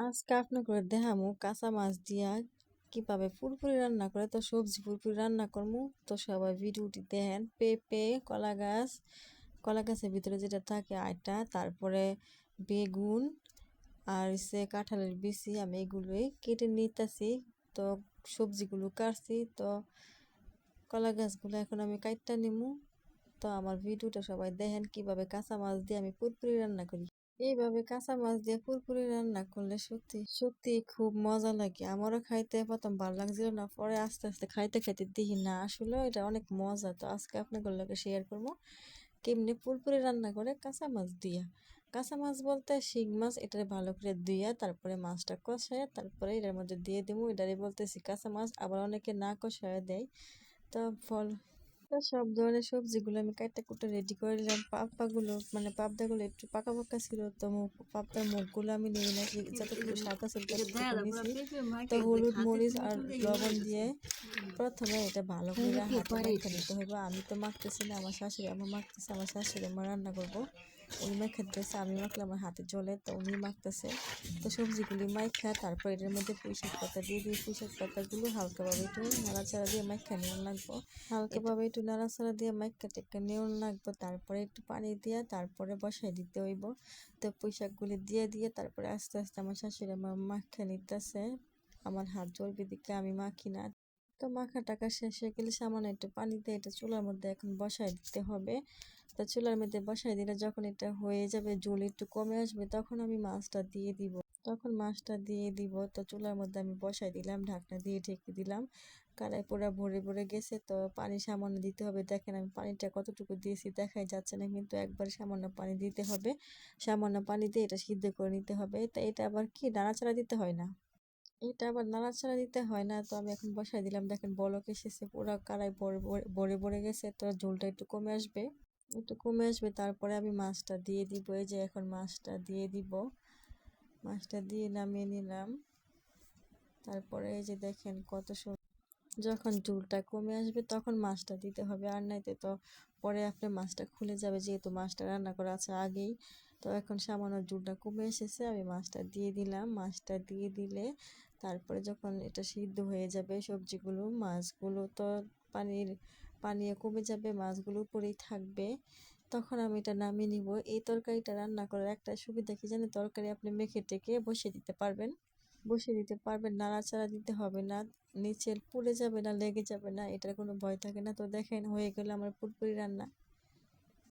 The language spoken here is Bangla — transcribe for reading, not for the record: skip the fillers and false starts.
আজকে আপনার করে দেখামু কাঁচা মাছ দিয়া কিভাবে পুরপুরি রান্না করে। তো সবজি পুরপুরি রান্না করমু, তো সবাই ভিডিওটি দেখেন। পেঁপে, কলা গাছের ভিতরে যেটা থাকে আইটা, তারপরে বেগুন আর কাঁঠালের বিচি, আমি এগুলোই কেটে নিতেছি। তো সবজিগুলো কাটছি, তো কলা গাছগুলো এখন আমি কাটটা নিমু। তো আমার ভিডিওটা সবাই দেখেন কিভাবে কাঁচা মাছ দিয়ে আমি পুরপুরি রান্না করি। এইভাবে কাঁচা মাছ দিয়ে পুরপুরি রান্না করলে সত্যি সত্যি খুব মজা লাগে। আমারও খাইতে প্রথম ভালো লাগছিল না, পরে আস্তে আস্তে খাইতে খাইতে দেখি না আসলে এটা অনেক মজা। তো আজকে আপনাদের লগে শেয়ার করবো কেমনি পুরপুরি রান্না করে কাঁচা মাছ দিয়া। কাঁচা মাছ বলতে শিং মাছ, এটারে ভালো করে ধুইয়া তারপরে মাছটা কষায় তারপরে এটার মধ্যে দিয়ে দেবো, এটারে বলতেছি কাঁচা মাছ। আবার অনেকে না কষায় দেয়। তা ফল তো সব ধরনের সবজিগুলো আমি কাইটা কুটে রেডি করে নিলাম। পাবদাগুলো একটু পাকা পাকা ছিল, তো পাবদার মুখগুলো আমি নিয়ে নিয়েছি, যতটুকু স্বাদ আছে ততটুকু নিয়েছি। তো হলুদ মরিচ আর লবণ দিয়ে প্রথমে এটা ভালো করে হাতে মেখে নিতে হবে। আমি তো মাখতেছি না, আমার শাশুড়ি আমার মাখতেছে, আমার শাশুড়ি আমার রান্না করবো। উনি মেখে দিতেছে, আমি মাখলে আমার হাতে জ্বলে, তো উনি মাখতেছে। তো সবজিগুলি মাখা তারপর এটার মধ্যে পুঁইশাক পাতা দিয়ে দিই। পুঁইশাক পাতাগুলো হালকাভাবে একটু নাড়াচাড়া দিয়ে মাখা নেওয়া লাগবো। হালকাভাবে একটু নাড়াচাড়া দিয়ে মাখা টেক্কা নেওয়া লাগবো। তারপরে একটু পানি দিয়ে তারপরে বসাই দিতে হইব। তো পুঁইশাকগুলি দিয়ে তারপরে আস্তে আস্তে আমার শাশুড়ি আমার মাখা নিতেছে। আমার হাত জ্বলবে দিকে আমি মাখি না। তো মাখা টাকা শেষ হয়ে গেলে সামান্য একটু পানি দিয়ে এটা চুলার মধ্যে এখন বসাই দিতে হবে। তো চুলার মধ্যে বসাই দিলে যখন এটা হয়ে যাবে, জল একটু কমে আসবে, তখন আমি মাছটা দিয়ে দিব। তো চুলার মধ্যে আমি বসাই দিলাম, ঢাকনা দিয়ে ঢেকে দিলাম। কড়াই পুরো ভরে ভরে গেছে, তো পানি সামান্য দিতে হবে। দেখেন আমি পানিটা কতটুকু দিয়েছি দেখাই যাচ্ছে না, কিন্তু একবার সামান্য পানি দিতে হবে। সামান্য পানি দিয়ে এটা সিদ্ধ করে নিতে হবে। তো এটা আবার কি নাড়াচাড়া দিতে হয় না, তো আমি এখন বসাই দিলাম। দেখেন বলক এসেছে, পুরো কড়াই ভরে ভরে গেছে, তো ঝোলটা একটু কমে আসবে তারপরে আমি মাছটা দিয়ে দিব। এই যে এখন মাছটা দিয়ে নামিয়ে নিলাম। তারপরে এই যে দেখেন কত সুন্দর, যখন ঝোলটা কমে আসবে তখন মাছটা দিতে হবে, আর নাইতে তো পরে আপনার মাছটা খুলে যাবে, যেহেতু মাছটা রান্না করা আছে আগেই। তো এখন সামান্য ঝোলটা কমে এসেছে, আমি মাছটা দিয়ে দিলাম। মাছটা দিয়ে দিলে তারপরে যখন এটা সিদ্ধ হয়ে যাবে, মাছগুলো তো পানি কমে যাবে, মাছগুলো উপরেই থাকবে, তখন আমি এটা নামিয়ে নিব। এই তরকারিটা রান্না করার একটা সুবিধা কি জানেন, তরকারি আপনি মেখে টেকে বসিয়ে দিতে পারবেন, নাড়াচাড়া দিতে হবে না, নিচে পুড়ে যাবে না, লেগে যাবে না, এটার কোনো ভয় থাকে না। তো দেখেন হয়ে গেল আমার পুরপুরি রান্না।